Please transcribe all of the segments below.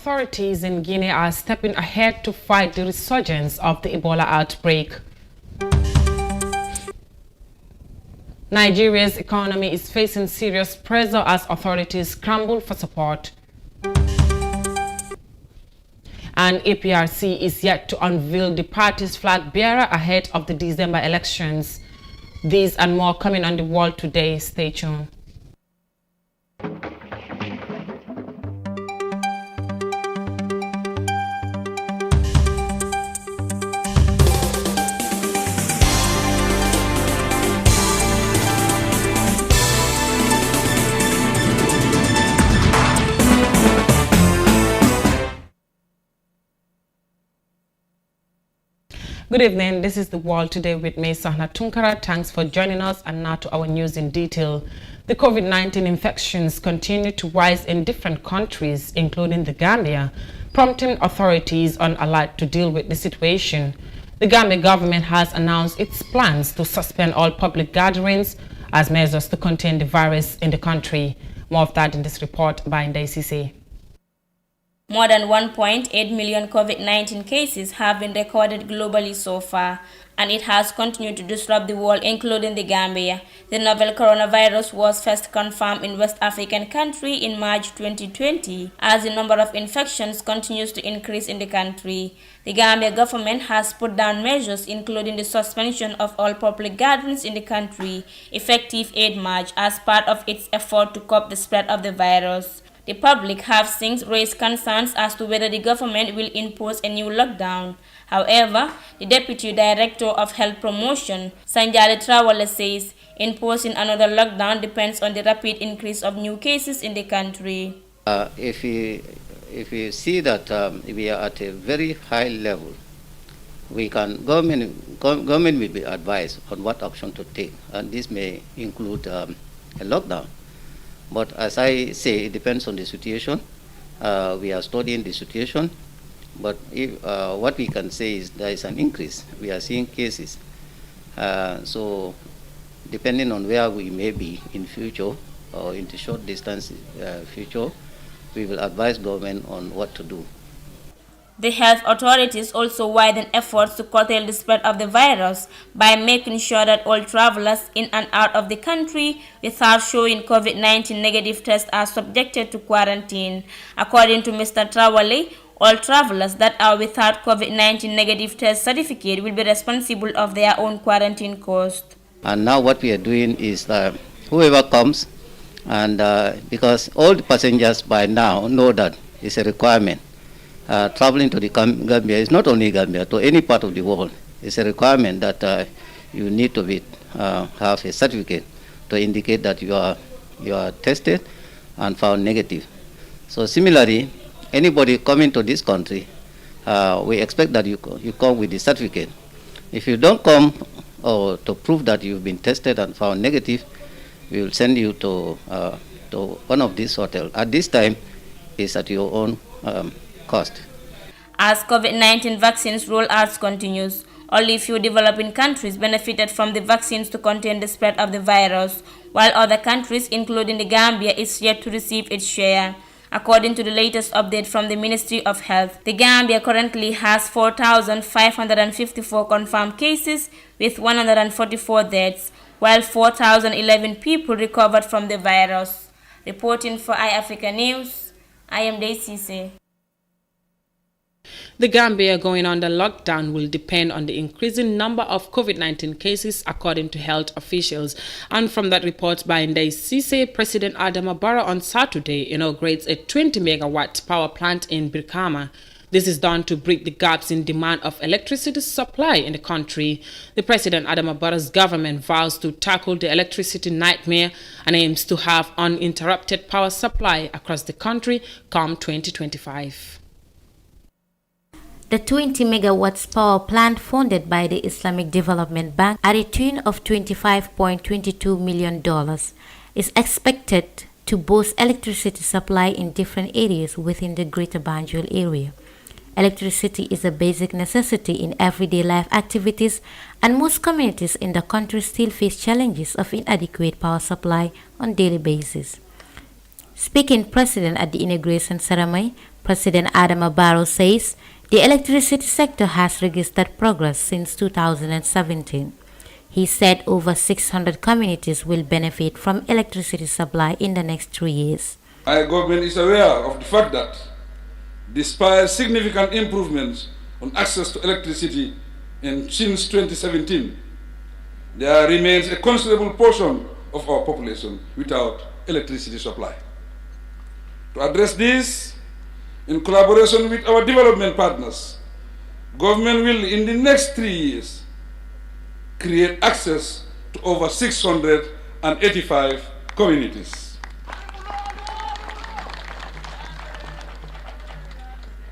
Authorities in Guinea are stepping ahead to fight the resurgence of the Ebola outbreak. Nigeria's economy is facing serious pressure as authorities scramble for support. And APRC is yet to unveil the party's flag bearer ahead of the December elections. These and more coming on The World today. Stay tuned. Good evening, this is The World today with me, Sahna Tunkara. Thanks for joining us, and now to our news in detail. The COVID-19 infections continue to rise in different countries, including the Gambia, prompting authorities on alert to deal with the situation. The Gambia government has announced its plans to suspend all public gatherings as measures to contain the virus in the country. More of that in this report by Ndai Sise. More than 1.8 million COVID-19 cases have been recorded globally so far, and it has continued to disrupt the world, including the Gambia. The novel coronavirus was first confirmed in West African country in March 2020, as the number of infections continues to increase in the country. The Gambia government has put down measures including the suspension of all public gatherings in the country, effective 8 March, as part of its effort to curb the spread of the virus. The public have since raised concerns as to whether the government will impose a new lockdown. However, the Deputy Director of Health Promotion, Sanjali Trawale, says imposing another lockdown depends on the rapid increase of new cases in the country. If we see that we are at a very high level, government will be advised on what action to take, and this may include a lockdown. But as I say, it depends on the situation. We are studying the situation, but what we can say is there is an increase. We are seeing cases. So depending on where we may be in future or in the short distance future, we will advise government on what to do. The health authorities also widen efforts to curtail the spread of the virus by making sure that all travelers in and out of the country without showing COVID-19 negative tests are subjected to quarantine. According to Mr. Trawale, all travelers that are without COVID-19 negative test certificate will be responsible of their own quarantine cost. And now what we are doing is whoever comes, and because all the passengers by now know that it's a requirement. Traveling to the Gambia is not only Gambia, to any part of the world. It's a requirement that you need to have a certificate to indicate that you are tested and found negative. So similarly, anybody coming to this country, we expect that you come with the certificate. If you don't come or to prove that you've been tested and found negative, we will send you to one of these hotels. At this time, it's at your own cost. As COVID-19 vaccines rollout continues, only few developing countries benefited from the vaccines to contain the spread of the virus, while other countries, including the Gambia, is yet to receive its share. According to the latest update from the Ministry of Health, the Gambia currently has 4,554 confirmed cases with 144 deaths, while 4,011 people recovered from the virus. Reporting for iAfrica News, I am Daisy Sise. The Gambia going under lockdown will depend on the increasing number of COVID-19 cases, according to health officials. And from that report by Ndai Sise, President Adama Barrow on Saturday inaugurates a 20-megawatt power plant in Brikama. This is done to bridge the gaps in demand of electricity supply in the country. The President Adama Barrow's government vows to tackle the electricity nightmare and aims to have uninterrupted power supply across the country come 2025. The 20 megawatts power plant funded by the Islamic Development Bank at a tune of $25.22 million is expected to boost electricity supply in different areas within the Greater Banjul area. Electricity is a basic necessity in everyday life activities, and most communities in the country still face challenges of inadequate power supply on a daily basis. Speaking President at the inauguration ceremony, President Adama Barrow says the electricity sector has registered progress since 2017. He said over 600 communities will benefit from electricity supply in the next 3 years. Our government is aware of the fact that despite significant improvements on access to electricity since 2017, there remains a considerable portion of our population without electricity supply. To address this, in collaboration with our development partners, government will, in the next 3 years, create access to over 685 communities.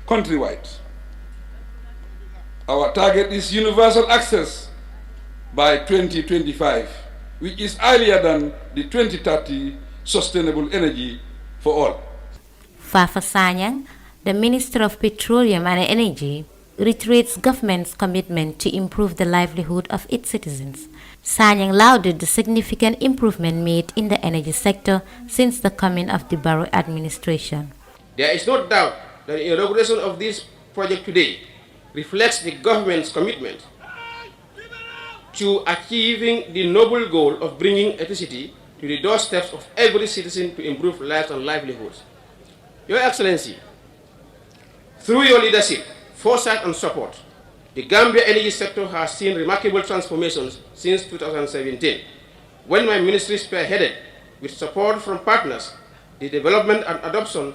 Countrywide, our target is universal access by 2025, which is earlier than the 2030 sustainable energy for all. Fafa Sanyang, the Minister of Petroleum and Energy, reiterates government's commitment to improve the livelihood of its citizens. Sanyang lauded the significant improvement made in the energy sector since the coming of the Barrow administration. There is no doubt that the inauguration of this project today reflects the government's commitment to achieving the noble goal of bringing electricity to the doorsteps of every citizen to improve lives and livelihoods. Your Excellency, through your leadership, foresight and support, the Gambia energy sector has seen remarkable transformations since 2017, when my ministry spearheaded, with support from partners, the development and adoption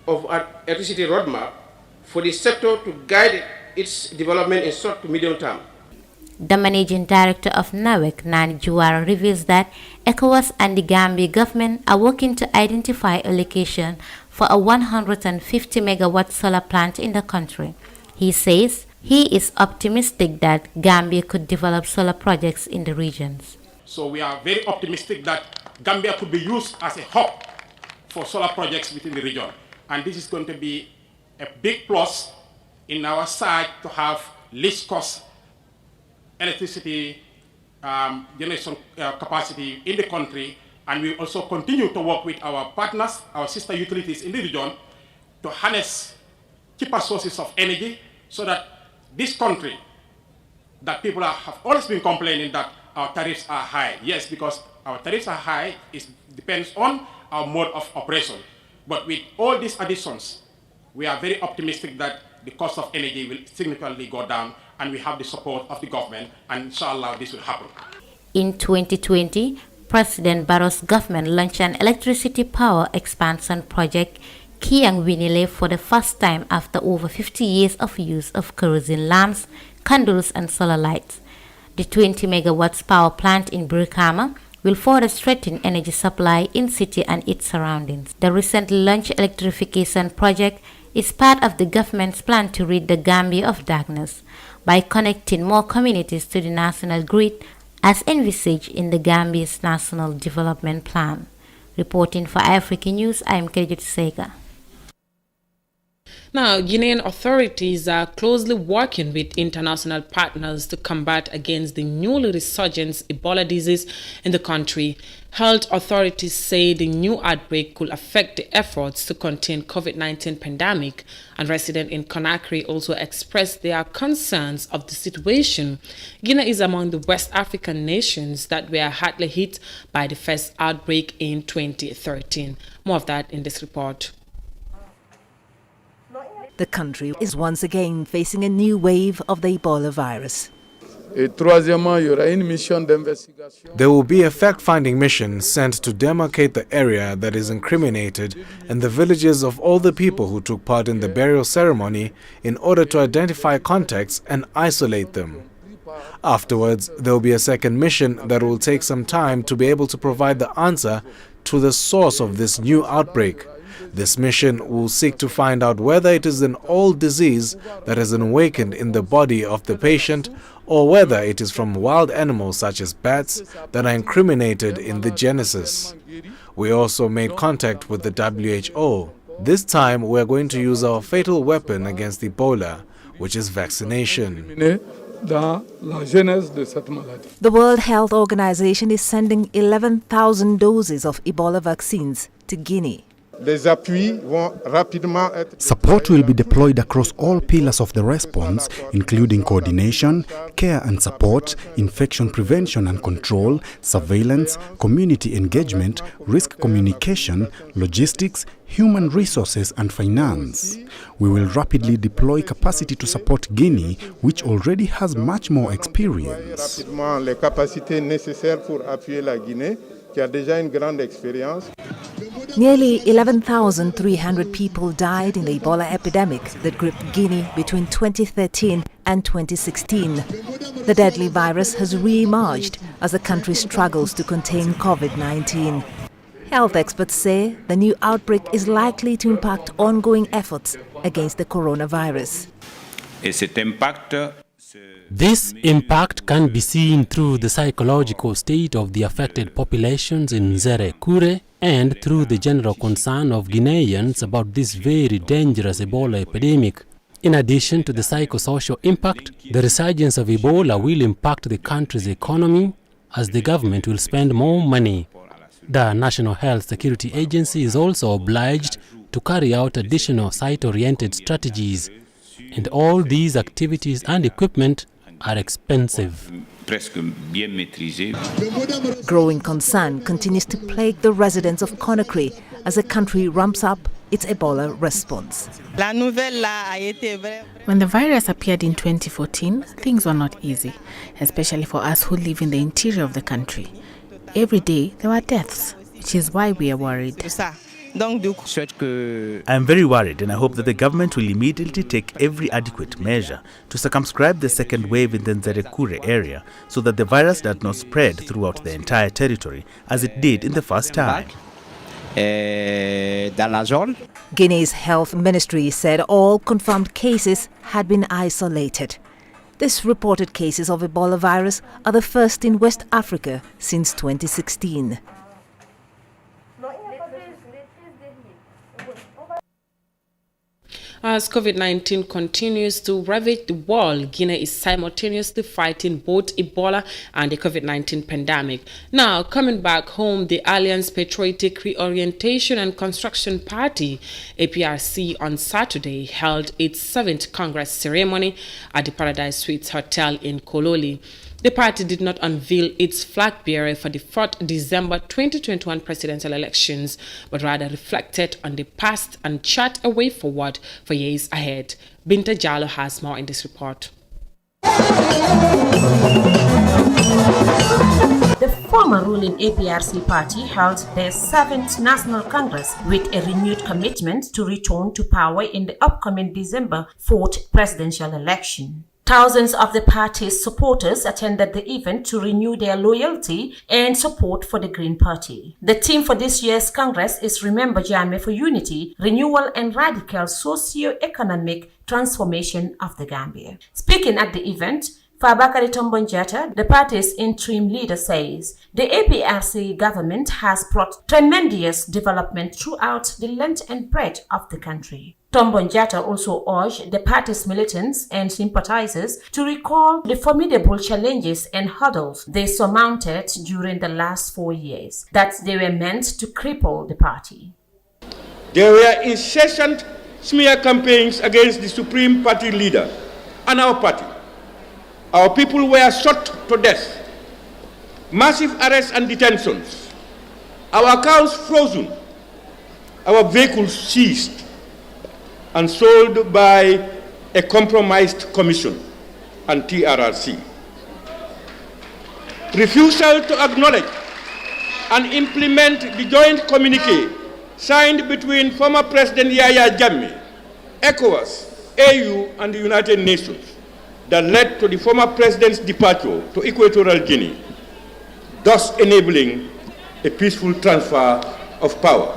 of an electricity roadmap for the sector to guide its development in short to medium term. The managing director of NAWEC, Nani Juwara, reveals that ECOWAS and the Gambia government are working to identify a location for a 150 megawatt solar plant in the country. He says he is optimistic that Gambia could develop solar projects in the regions. So we are very optimistic that Gambia could be used as a hub for solar projects within the region. And this is going to be a big plus in our side to have least cost electricity generation capacity in the country, and we also continue to work with our partners, our sister utilities in the region, to harness cheaper sources of energy so that this country, that people have always been complaining that our tariffs are high. Yes, because our tariffs are high, it depends on our mode of operation. But with all these additions, we are very optimistic that the cost of energy will significantly go down, and we have the support of the government, and inshallah this will happen. In 2020, President Barrow's government launched an electricity power expansion project, Kiang Winile, for the first time after over 50 years of use of kerosene lamps, candles and solar lights. The 20 megawatts power plant in Brikama will further strengthen energy supply in city and its surroundings. The recently launched electrification project is part of the government's plan to rid the Gambia of darkness by connecting more communities to the national grid as envisaged in the Gambia's National Development Plan. Reporting for African News, I am Kejit Sega. Now, Guinean authorities are closely working with international partners to combat against the newly resurgent Ebola disease in the country. Health authorities say the new outbreak could affect the efforts to contain COVID-19 pandemic, and residents in Conakry also expressed their concerns of the situation. Guinea is among the West African nations that were hardly hit by the first outbreak in 2013. More of that in this report. The country is once again facing a new wave of the Ebola virus. There will be a fact-finding mission sent to demarcate the area that is incriminated and the villages of all the people who took part in the burial ceremony in order to identify contacts and isolate them. Afterwards, there will be a second mission that will take some time to be able to provide the answer to the source of this new outbreak. This mission will seek to find out whether it is an old disease that has awakened in the body of the patient or whether it is from wild animals such as bats that are incriminated in the genesis. We also made contact with the WHO. This time we are going to use our fatal weapon against Ebola, which is vaccination. The World Health Organization is sending 11,000 doses of Ebola vaccines to Guinea. Support will be deployed across all pillars of the response, including coordination, care and support, infection prevention and control, surveillance, community engagement, risk communication, logistics, human resources and finance. We will rapidly deploy capacity to support Guinea, which already has much more experience. Nearly 11,300 people died in the Ebola epidemic that gripped Guinea between 2013 and 2016. The deadly virus has re-emerged as the country struggles to contain COVID-19. Health experts say the new outbreak is likely to impact ongoing efforts against the coronavirus. This impact can be seen through the psychological state of the affected populations in Zerekure and through the general concern of Guineans about this very dangerous Ebola epidemic. In addition to the psychosocial impact, the resurgence of Ebola will impact the country's economy as the government will spend more money. The National Health Security Agency is also obliged to carry out additional site-oriented strategies, and all these activities and equipment are expensive. Growing concern continues to plague the residents of Conakry as the country ramps up its Ebola response. When the virus appeared in 2014, things were not easy, especially for us who live in the interior of the country. Every day there were deaths, which is why we are worried. I am very worried, and I hope that the government will immediately take every adequate measure to circumscribe the second wave in the Nzerekure area so that the virus does not spread throughout the entire territory as it did in the first time. Guinea's health ministry said all confirmed cases had been isolated. These reported cases of Ebola virus are the first in West Africa since 2016. As COVID-19 continues to ravage the world, Guinea is simultaneously fighting both Ebola and the COVID-19 pandemic. Now, coming back home, the Alliance Patriotic Reorientation and Construction Party, APRC, on Saturday held its 7th Congress ceremony at the Paradise Suites Hotel in Kololi. The party did not unveil its flag bearer for the 4th December 2021 presidential elections, but rather reflected on the past and chart a way forward for years ahead. Binta Jallo has more in this report. The former ruling APRC party held their 7th National Congress with a renewed commitment to return to power in the upcoming December 4th presidential election. Thousands of the party's supporters attended the event to renew their loyalty and support for the Green Party. The theme for this year's Congress is Remember Jammeh for Unity, Renewal and Radical Socio-Economic Transformation of the Gambia. Speaking at the event, Fabakary Tombonjata, the party's interim leader, says the APRC government has brought tremendous development throughout the length and breadth of the country. Tombonjata also urged the party's militants and sympathizers to recall the formidable challenges and hurdles they surmounted during the last 4 years, that they were meant to cripple the party. There were incessant smear campaigns against the Supreme Party leader and our party. Our people were shot to death, massive arrests and detentions, our accounts frozen, our vehicles seized and sold by a compromised commission and TRRC. Refusal to acknowledge and implement the joint communique signed between former President Yahya Jammeh, ECOWAS, AU and the United Nations that led to the former president's departure to Equatorial Guinea, thus enabling a peaceful transfer of power.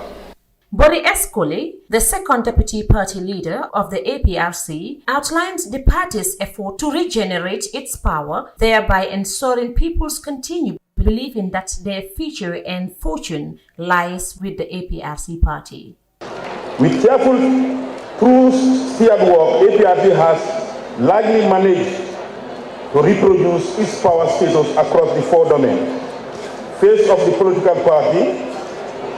Bori Escole, the second deputy party leader of the APRC, outlined the party's effort to regenerate its power, thereby ensuring people's continued believing that their future and fortune lies with the APRC party. With careful, true steered work, APRC has largely managed to reproduce its power status across the 4 domains: face of the political party,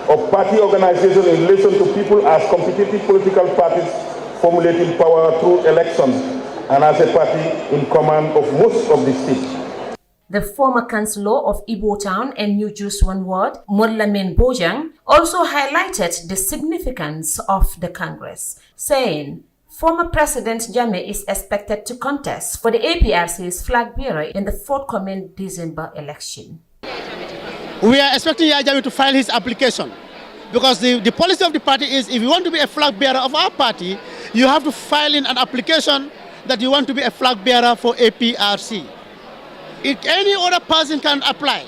of party organization in relation to people as competitive political parties formulating power through elections and as a party in command of most of the states. The former councillor of Ibo Town and New Juswan Ward, Modlamin Bojang, also highlighted the significance of the Congress, saying former President Jammeh is expected to contest for the APRC's flag bearer in the forthcoming December election. We are expecting Yahya Jammeh to file his application because the policy of the party is if you want to be a flag bearer of our party, you have to file in an application that you want to be a flag bearer for APRC. Any other person can apply.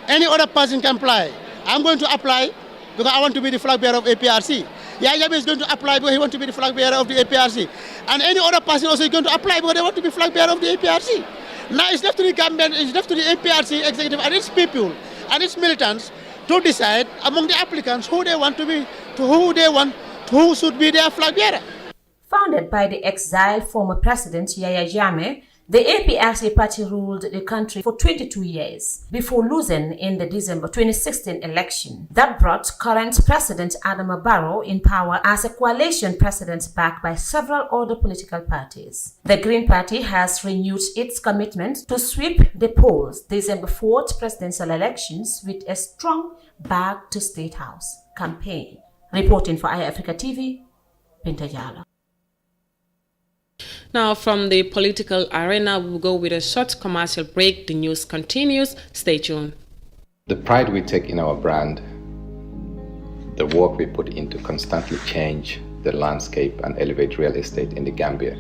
Any other person can apply. I'm going to apply because I want to be the flag bearer of APRC. Yahya Jammeh is going to apply because he wants to be the flag bearer of the APRC. And any other person also is going to apply because they want to be flag bearer of the APRC. Now it's left to the government, it's left to the APRC executive and its people and its militants to decide among the applicants who they want to be, who should be their flag bearer. Founded by the exiled former President Yahya Jammeh, the APRC party ruled the country for 22 years before losing in the December 2016 election. That brought current President Adama Barrow in power as a coalition president backed by several other political parties. The Green Party has renewed its commitment to sweep the polls December 4th presidential elections with a strong back to State House campaign. Reporting for iAfrica TV, Binta Jala. Now, from the political arena, we'll go with a short commercial break. The news continues. Stay tuned. The pride we take in our brand, the work we put into constantly change the landscape and elevate real estate in the Gambia,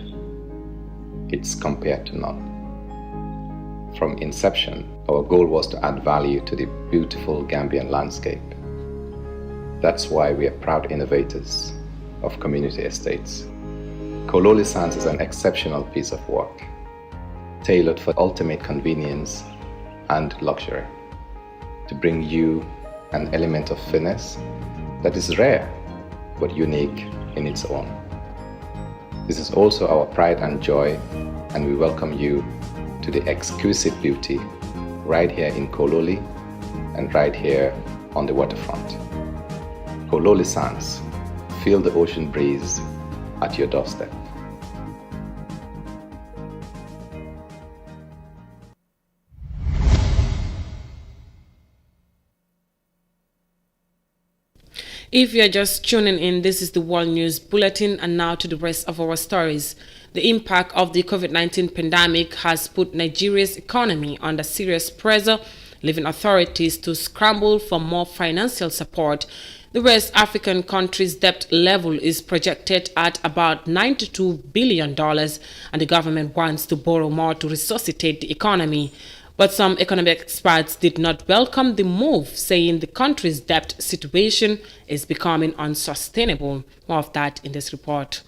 it's compared to none. From inception, our goal was to add value to the beautiful Gambian landscape. That's why we are proud innovators of community estates. Kololi Sands is an exceptional piece of work, tailored for ultimate convenience and luxury, to bring you an element of finesse that is rare but unique in its own. This is also our pride and joy, and we welcome you to the exquisite beauty right here in Kololi and right here on the waterfront. Kololi Sands, feel the ocean breeze at your doorstep. If you're just tuning in, this is the World News Bulletin, and now to the rest of our stories. The impact of the COVID-19 pandemic has put Nigeria's economy under serious pressure, leaving authorities to scramble for more financial support. The West African country's debt level is projected at about $92 billion, and the government wants to borrow more to resuscitate the economy. But some economic experts did not welcome the move, saying the country's debt situation is becoming unsustainable. More of that in this report.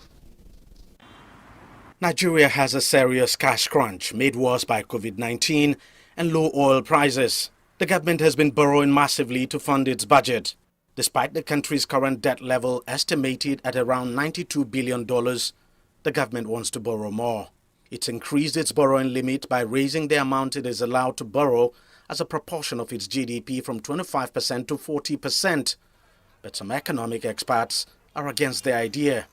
Nigeria has a serious cash crunch made worse by COVID-19 and low oil prices. The government has been borrowing massively to fund its budget. Despite the country's current debt level estimated at around $92 billion, the government wants to borrow more. It's increased its borrowing limit by raising the amount it is allowed to borrow as a proportion of its GDP from 25% to 40%. But some economic experts are against the idea.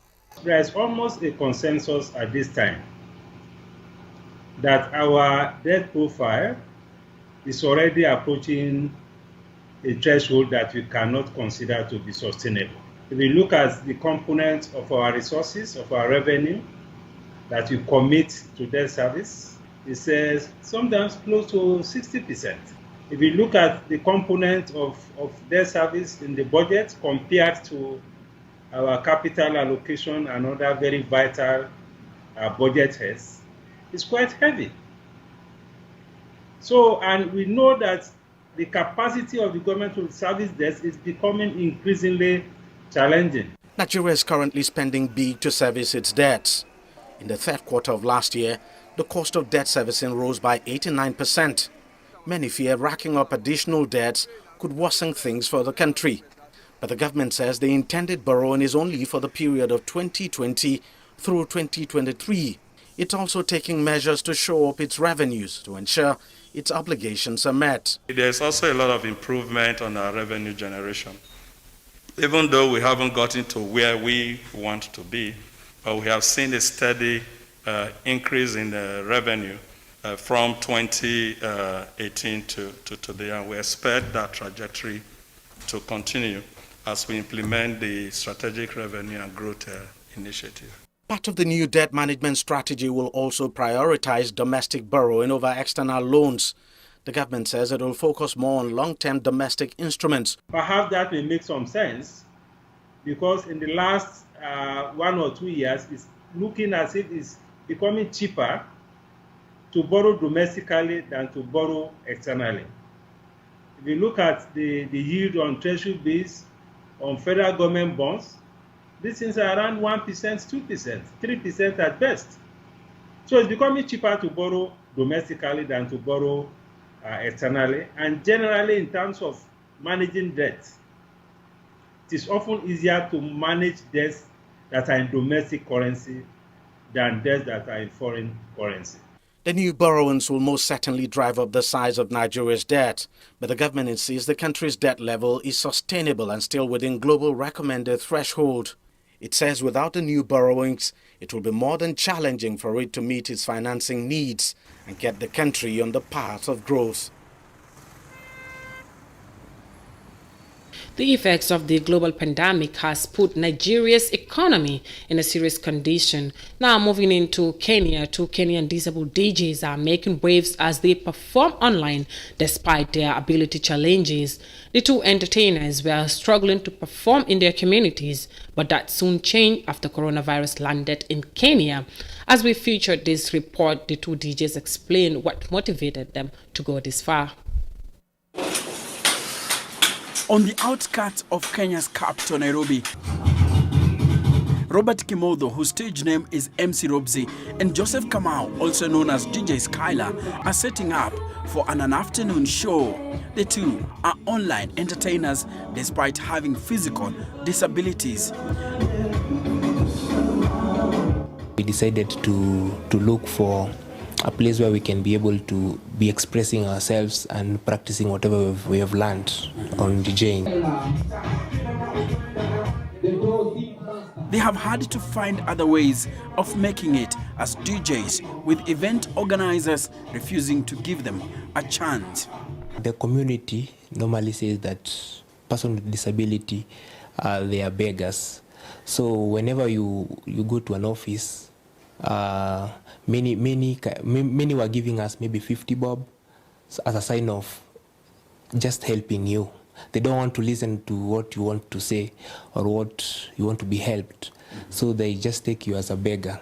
There is almost a consensus at this time that our debt profile is already approaching a threshold that we cannot consider to be sustainable. If we look at the components of our resources, of our revenue, that we commit to debt service, it says sometimes close to 60%. If we look at the component of debt service in the budget compared to our capital allocation and other very vital budget heads, it's quite heavy. So, and we know that the capacity of the government to service debts is becoming increasingly challenging. Nigeria is currently spending big to service its debts. In the third quarter of last year, the cost of debt servicing rose by 89%. Many fear racking up additional debts could worsen things for the country. But the government says the intended borrowing is only for the period of 2020 through 2023. It's also taking measures to shore up its revenues to ensure its obligations are met. There's also a lot of improvement on our revenue generation. Even though we haven't gotten to where we want to be, but we have seen a steady increase in the revenue from 2018 to today, and we expect that trajectory to continue as we implement the strategic revenue and growth initiative. Part of the new debt management strategy will also prioritize domestic borrowing over external loans. The government says it will focus more on long-term domestic instruments. Perhaps that may make some sense, because in the last 1 or 2 years, it's looking as if it's becoming cheaper to borrow domestically than to borrow externally. If you look at the yield on treasury bills, on federal government bonds, these things are around 1%, 2%, 3% at best. So it's becoming cheaper to borrow domestically than to borrow externally. And generally, in terms of managing debt, it is often easier to manage debts that are in domestic currency than debts that are in foreign currency. The new borrowings will most certainly drive up the size of Nigeria's debt, but the government insists the country's debt level is sustainable and still within global recommended threshold. It says without the new borrowings, it will be more than challenging for it to meet its financing needs and get the country on the path of growth. The effects of the global pandemic has put Nigeria's economy in a serious condition. Now moving into Kenya, 2 Kenyan disabled DJs are making waves as they perform online despite their ability challenges. The 2 entertainers were struggling to perform in their communities, but that soon changed after coronavirus landed in Kenya. As we featured this report, the 2 DJs explained what motivated them to go this far. On the outskirts of Kenya's capital, Nairobi, Robert Kimotho, whose stage name is MC Robsy, and Joseph Kamau, also known as DJ Skylar, are setting up for an afternoon show. The 2 are online entertainers despite having physical disabilities. We decided to look for a place where we can be able to be expressing ourselves and practicing whatever we have learned on DJing. They have had to find other ways of making it as DJs, with event organizers refusing to give them a chance. The community normally says that persons with disability, they are beggars. So whenever you go to an office, many were giving us maybe 50 bob as a sign of just helping you. They don't want to listen to what you want to say or what you want to be helped. So they just take you as a beggar.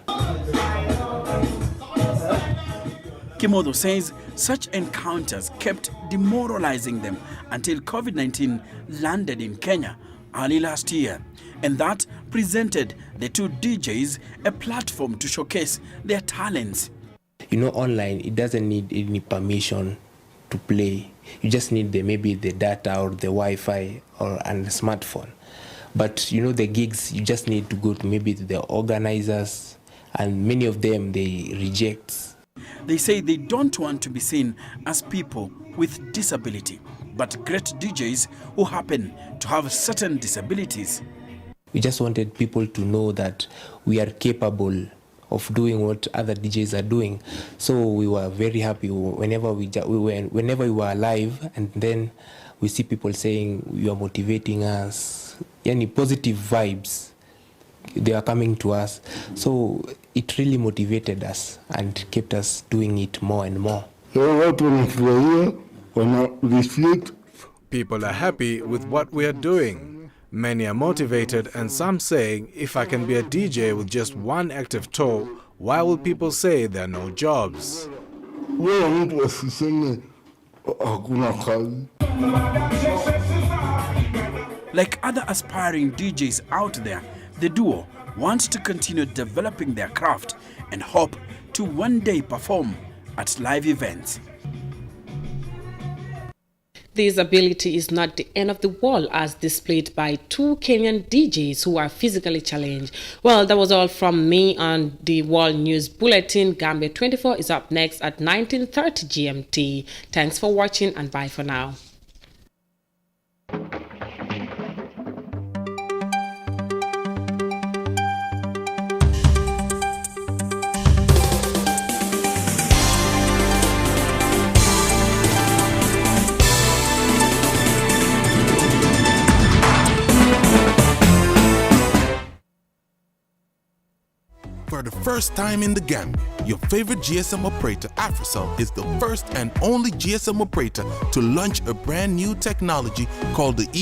Kimotho says such encounters kept demoralizing them until COVID-19 landed in Kenya early last year. And that presented the 2 DJs a platform to showcase their talents. You know, online, it doesn't need any permission to play. You just need maybe the data or the Wi-Fi and the smartphone. But you know, the gigs, you just need to go to maybe the organizers, and many of them, they reject. They say they don't want to be seen as people with disability, but great DJs who happen to have certain disabilities. We just wanted people to know that we are capable of doing what other DJs are doing. So we were very happy whenever we were live, and then we see people saying you are motivating us. Any positive vibes, they are coming to us. So it really motivated us and kept us doing it more and more. People are happy with what we are doing. Many are motivated, and some saying, if I can be a DJ with just 1 active tour, why will people say there are no jobs? Like other aspiring DJs out there, the duo wants to continue developing their craft and hope to one day perform at live events. This ability is not the end of the world, as displayed by 2 Kenyan DJs who are physically challenged. Well, that was all from me on the World News Bulletin. Gambia 24 is up next at 19:30 GMT. Thanks for watching and bye for now. For the first time in the Gambia, your favorite GSM operator, APRC, is the first and only GSM operator to launch a brand new technology called the